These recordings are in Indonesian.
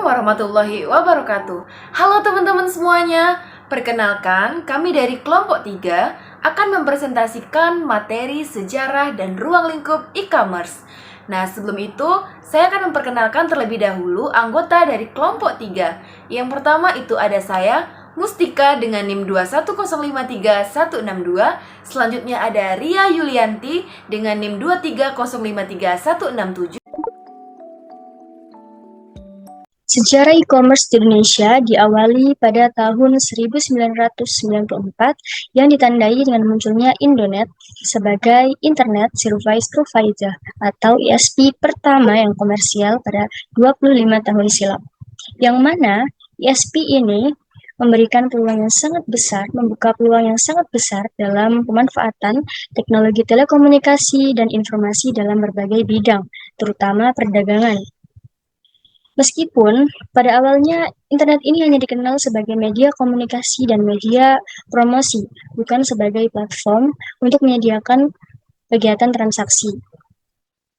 warahmatullahi wabarakatuh. Halo teman-teman semuanya. Perkenalkan, kami dari kelompok 3 akan mempresentasikan materi sejarah dan ruang lingkup e-commerce. Nah, sebelum itu, saya akan memperkenalkan terlebih dahulu anggota dari kelompok 3. Yang pertama itu ada saya, Mustika dengan NIM 21053-162. Selanjutnya ada Ria Yulianti dengan NIM 23053-167. Sejarah e-commerce di Indonesia diawali pada tahun 1994 yang ditandai dengan munculnya Indonet sebagai Internet Service Provider atau ISP pertama yang komersial pada 25 tahun silam. Yang mana ISP ini memberikan peluang yang sangat besar, membuka peluang yang sangat besar dalam pemanfaatan teknologi telekomunikasi dan informasi dalam berbagai bidang, terutama perdagangan. Meskipun pada awalnya internet ini hanya dikenal sebagai media komunikasi dan media promosi, bukan sebagai platform untuk menyediakan kegiatan transaksi.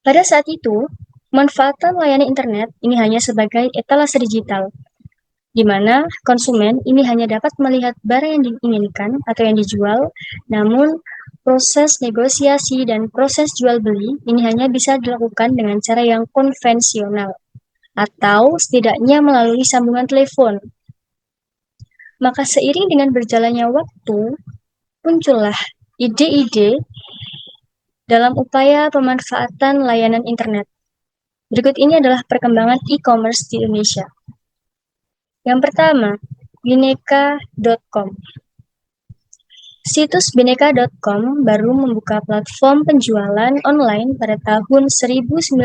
Pada saat itu, manfaatan layanan internet ini hanya sebagai etalase digital, di mana konsumen ini hanya dapat melihat barang yang diinginkan atau yang dijual, namun proses negosiasi dan proses jual beli ini hanya bisa dilakukan dengan cara yang konvensional, atau setidaknya melalui sambungan telepon. Maka seiring dengan berjalannya waktu, muncullah ide-ide dalam upaya pemanfaatan layanan internet. Berikut ini adalah perkembangan e-commerce di Indonesia. Yang pertama, bineka.com. Situs bineka.com baru membuka platform penjualan online pada tahun 1996.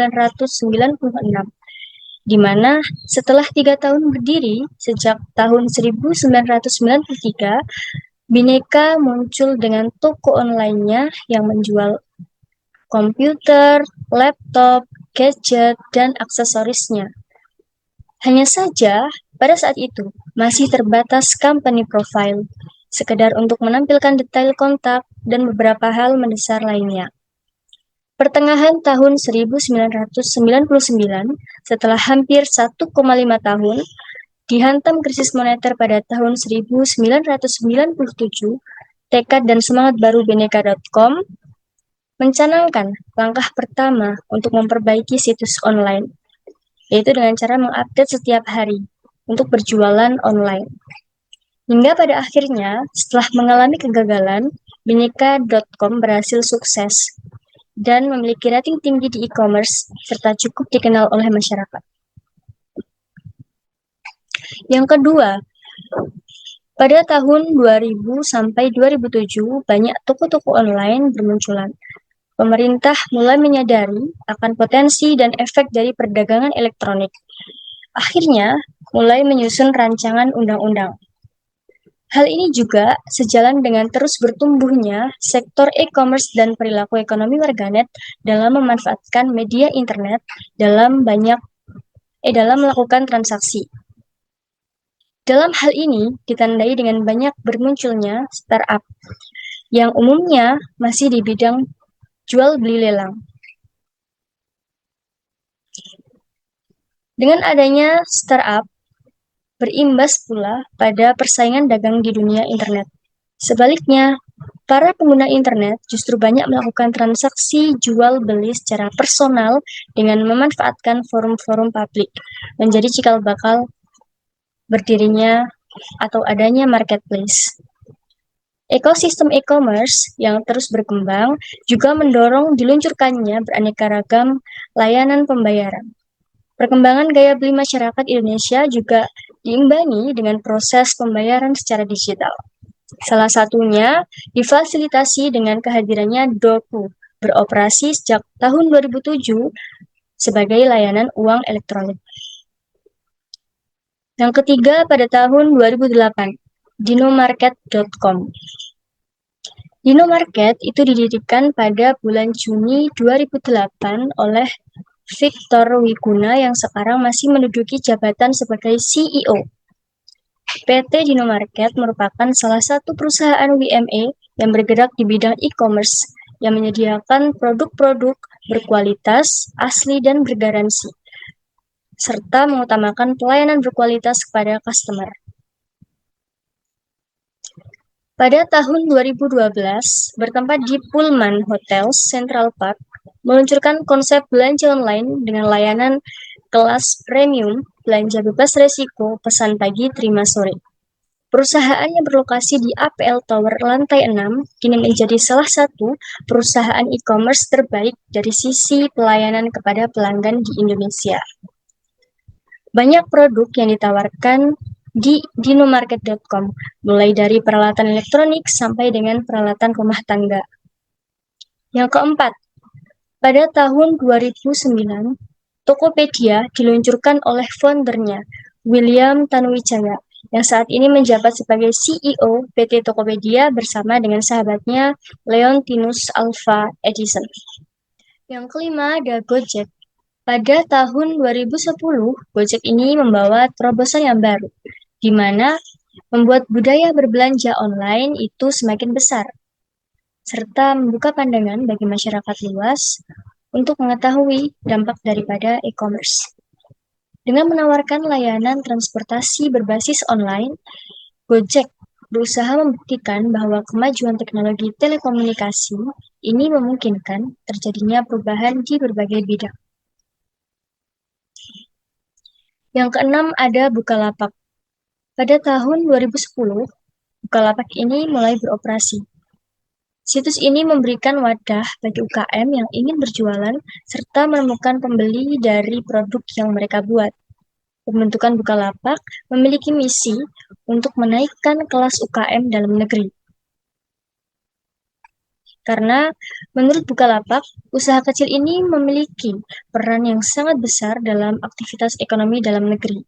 Di mana setelah 3 tahun berdiri, sejak tahun 1993, Bineka muncul dengan toko online-nya yang menjual komputer, laptop, gadget, dan aksesorisnya. Hanya saja, pada saat itu, masih terbatas company profile, sekedar untuk menampilkan detail kontak dan beberapa hal mendasar lainnya. Pertengahan tahun 1999, setelah hampir 1,5 tahun, dihantam krisis moneter pada tahun 1997, tekad dan semangat baru bineka.com mencanangkan langkah pertama untuk memperbaiki situs online, yaitu dengan cara mengupdate setiap hari untuk berjualan online. Hingga pada akhirnya, setelah mengalami kegagalan, bineka.com berhasil sukses dan memiliki rating tinggi di e-commerce serta cukup dikenal oleh masyarakat. Yang kedua, pada tahun 2000 sampai 2007 banyak toko-toko online bermunculan. Pemerintah mulai menyadari akan potensi dan efek dari perdagangan elektronik. Akhirnya, mulai menyusun rancangan undang-undang. Hal ini juga sejalan dengan terus bertumbuhnya sektor e-commerce dan perilaku ekonomi warganet dalam memanfaatkan media internet dalam melakukan transaksi. Dalam hal ini ditandai dengan banyak bermunculnya startup yang umumnya masih di bidang jual beli lelang. Dengan adanya startup, berimbas pula pada persaingan dagang di dunia internet. Sebaliknya, para pengguna internet justru banyak melakukan transaksi jual beli secara personal dengan memanfaatkan forum-forum publik, menjadi cikal bakal berdirinya atau adanya marketplace. Ekosistem e-commerce yang terus berkembang juga mendorong diluncurkannya beraneka ragam layanan pembayaran. Perkembangan gaya beli masyarakat Indonesia juga diimbangi dengan proses pembayaran secara digital. Salah satunya difasilitasi dengan kehadirannya Doku, beroperasi sejak tahun 2007 sebagai layanan uang elektronik. Yang ketiga, pada tahun 2008, dinomarket.com. Dinomarket itu didirikan pada bulan Juni 2008 oleh Victor Wiguna yang sekarang masih menduduki jabatan sebagai CEO. PT Dinomarket merupakan salah satu perusahaan WME yang bergerak di bidang e-commerce yang menyediakan produk-produk berkualitas, asli, dan bergaransi. serta mengutamakan pelayanan berkualitas kepada customer. Pada tahun 2012, bertempat di Pullman Hotels Central Park, meluncurkan konsep belanja online dengan layanan kelas premium, belanja bebas resiko, pesan pagi, terima sore. Perusahaan yang berlokasi di APL Tower lantai 6 kini menjadi salah satu perusahaan e-commerce terbaik dari sisi pelayanan kepada pelanggan di Indonesia. Banyak produk yang ditawarkan di dinomarket.com, mulai dari peralatan elektronik sampai dengan peralatan rumah tangga. Yang keempat, pada tahun 2009, Tokopedia diluncurkan oleh foundernya, William Tanuwijaya, yang saat ini menjabat sebagai CEO PT Tokopedia bersama dengan sahabatnya Leontinus Alva Edison. Yang kelima ada Gojek. Pada tahun 2010, Gojek ini membawa terobosan yang baru, di mana membuat budaya berbelanja online itu semakin besar, serta membuka pandangan bagi masyarakat luas untuk mengetahui dampak daripada e-commerce. Dengan menawarkan layanan transportasi berbasis online, Gojek berusaha membuktikan bahwa kemajuan teknologi telekomunikasi ini memungkinkan terjadinya perubahan di berbagai bidang. Yang keenam ada Bukalapak. Pada tahun 2010, Bukalapak ini mulai beroperasi. Situs ini memberikan wadah bagi UKM yang ingin berjualan serta menemukan pembeli dari produk yang mereka buat. Pembentukan Bukalapak memiliki misi untuk menaikkan kelas UKM dalam negeri. Karena menurut Bukalapak, usaha kecil ini memiliki peran yang sangat besar dalam aktivitas ekonomi dalam negeri.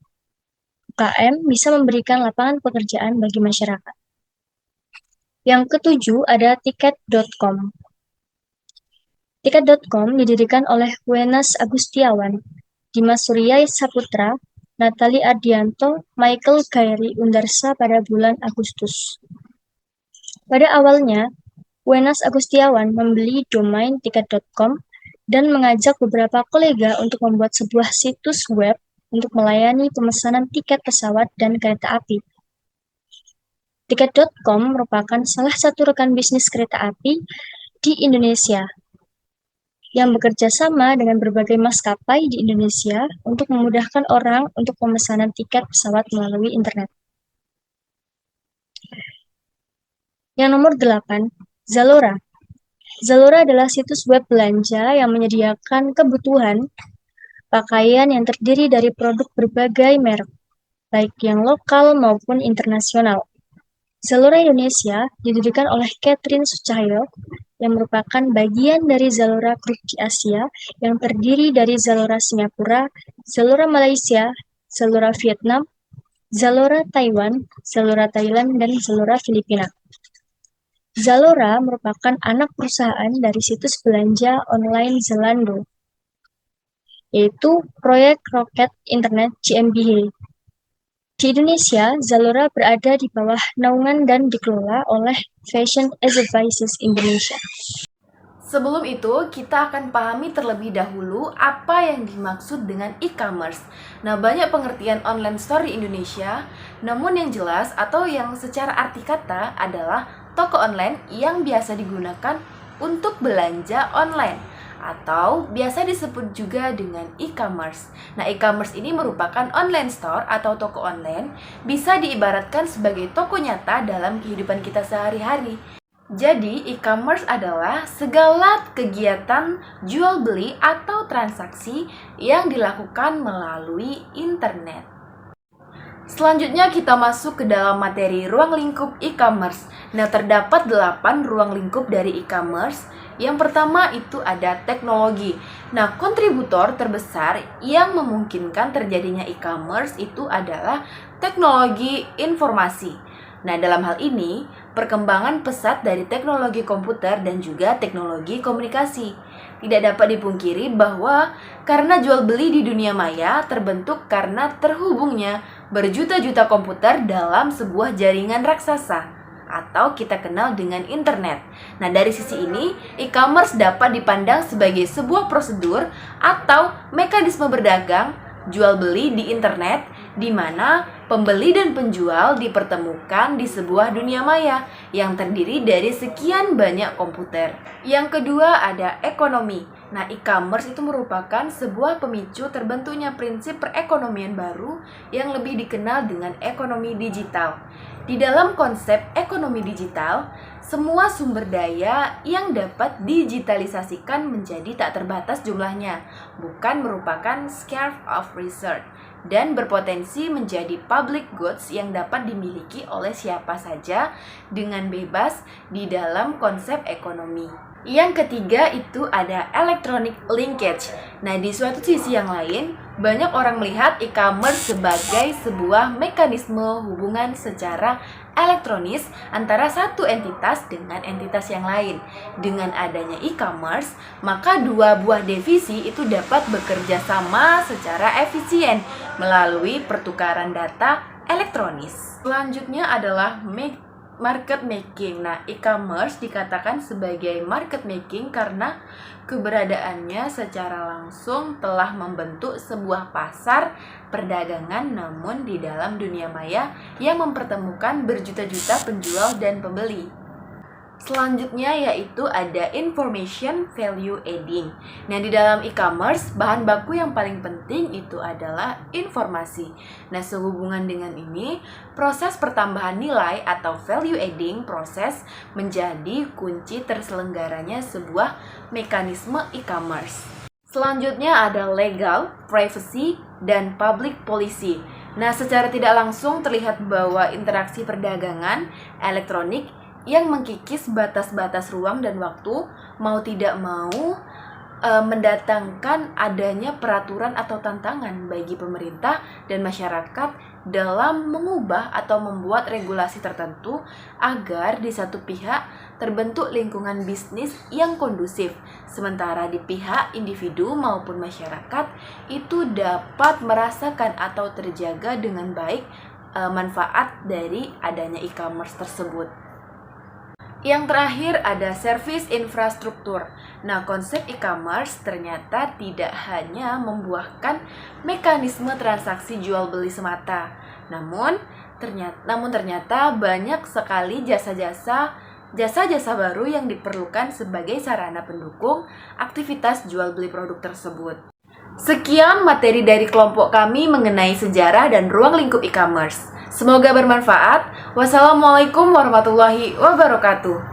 UKM bisa memberikan lapangan pekerjaan bagi masyarakat. Yang ketujuh ada tiket.com. Tiket.com didirikan oleh Wenas Agustiawan, Dimas Surya Saputra, Natali Ardianto, Michael Gairi Undarsa pada bulan Agustus. Pada awalnya, Wenas Agustiawan membeli domain tiket.com dan mengajak beberapa kolega untuk membuat sebuah situs web untuk melayani pemesanan tiket pesawat dan kereta api. Tiket.com merupakan salah satu rekan bisnis kereta api di Indonesia yang bekerja sama dengan berbagai maskapai di Indonesia untuk memudahkan orang untuk pemesanan tiket pesawat melalui internet. Yang nomor 8, Zalora. Zalora adalah situs web belanja yang menyediakan kebutuhan pakaian yang terdiri dari produk berbagai merek, baik yang lokal maupun internasional. Zalora Indonesia didirikan oleh Catherine Sucahyo yang merupakan bagian dari Zalora Group di Asia yang terdiri dari Zalora Singapura, Zalora Malaysia, Zalora Vietnam, Zalora Taiwan, Zalora Thailand, dan Zalora Filipina. Zalora merupakan anak perusahaan dari situs belanja online Zalando, yaitu Proyek Roket Internet GmbH. Di Indonesia, Zalora berada di bawah naungan dan dikelola oleh Fashion Advices Indonesia. Sebelum itu, kita akan pahami terlebih dahulu apa yang dimaksud dengan e-commerce. Nah, banyak pengertian online store di Indonesia, namun yang jelas atau yang secara arti kata adalah toko online yang biasa digunakan untuk belanja online atau biasa disebut juga dengan e-commerce. Nah, e-commerce ini merupakan online store atau toko online, bisa diibaratkan sebagai toko nyata dalam kehidupan kita sehari-hari. Jadi, e-commerce adalah segala kegiatan jual beli atau transaksi yang dilakukan melalui internet. Selanjutnya kita masuk ke dalam materi ruang lingkup e-commerce. Nah, terdapat 8 ruang lingkup dari e-commerce. Yang pertama itu ada teknologi. Nah, kontributor terbesar yang memungkinkan terjadinya e-commerce itu adalah teknologi informasi. Nah, dalam hal ini, perkembangan pesat dari teknologi komputer dan juga teknologi komunikasi. Tidak dapat dipungkiri bahwa karena jual beli di dunia maya terbentuk karena terhubungnya berjuta-juta komputer dalam sebuah jaringan raksasa atau kita kenal dengan internet. Nah, dari sisi ini, e-commerce dapat dipandang sebagai sebuah prosedur atau mekanisme berdagang jual beli di internet, di mana pembeli dan penjual dipertemukan di sebuah dunia maya yang terdiri dari sekian banyak komputer. Yang kedua ada ekonomi. Nah, e-commerce itu merupakan sebuah pemicu terbentuknya prinsip perekonomian baru yang lebih dikenal dengan ekonomi digital. Di dalam konsep ekonomi digital, semua sumber daya yang dapat digitalisasikan menjadi tak terbatas jumlahnya, bukan merupakan scarce of research, dan berpotensi menjadi public goods yang dapat dimiliki oleh siapa saja dengan bebas di dalam konsep ekonomi. Yang ketiga itu ada electronic linkage. Nah, di suatu sisi yang lain, banyak orang melihat e-commerce sebagai sebuah mekanisme hubungan secara elektronis antara satu entitas dengan entitas yang lain. Dengan adanya e-commerce, maka dua buah divisi itu dapat bekerja sama secara efisien melalui pertukaran data elektronis. Selanjutnya adalah market making. Nah, e-commerce dikatakan sebagai market making karena keberadaannya secara langsung telah membentuk sebuah pasar perdagangan namun di dalam dunia maya yang mempertemukan berjuta-juta penjual dan pembeli. Selanjutnya yaitu ada information value adding. Nah, di dalam e-commerce, bahan baku yang paling penting itu adalah informasi. Nah, sehubungan dengan ini, proses pertambahan nilai atau value adding proses menjadi kunci terselenggaranya sebuah mekanisme e-commerce. Selanjutnya ada legal, privacy, dan public policy. Nah, secara tidak langsung terlihat bahwa interaksi perdagangan elektronik yang mengkikis batas-batas ruang dan waktu mau tidak mau mendatangkan adanya peraturan atau tantangan bagi pemerintah dan masyarakat dalam mengubah atau membuat regulasi tertentu agar di satu pihak terbentuk lingkungan bisnis yang kondusif, sementara di pihak individu maupun masyarakat itu dapat merasakan atau terjaga dengan baik manfaat dari adanya e-commerce tersebut. Yang terakhir ada service infrastruktur. Nah, konsep e-commerce ternyata tidak hanya membuahkan mekanisme transaksi jual beli semata. Namun ternyata banyak sekali jasa-jasa baru yang diperlukan sebagai sarana pendukung aktivitas jual beli produk tersebut. Sekian materi dari kelompok kami mengenai sejarah dan ruang lingkup e-commerce. Semoga bermanfaat. Wassalamualaikum warahmatullahi wabarakatuh.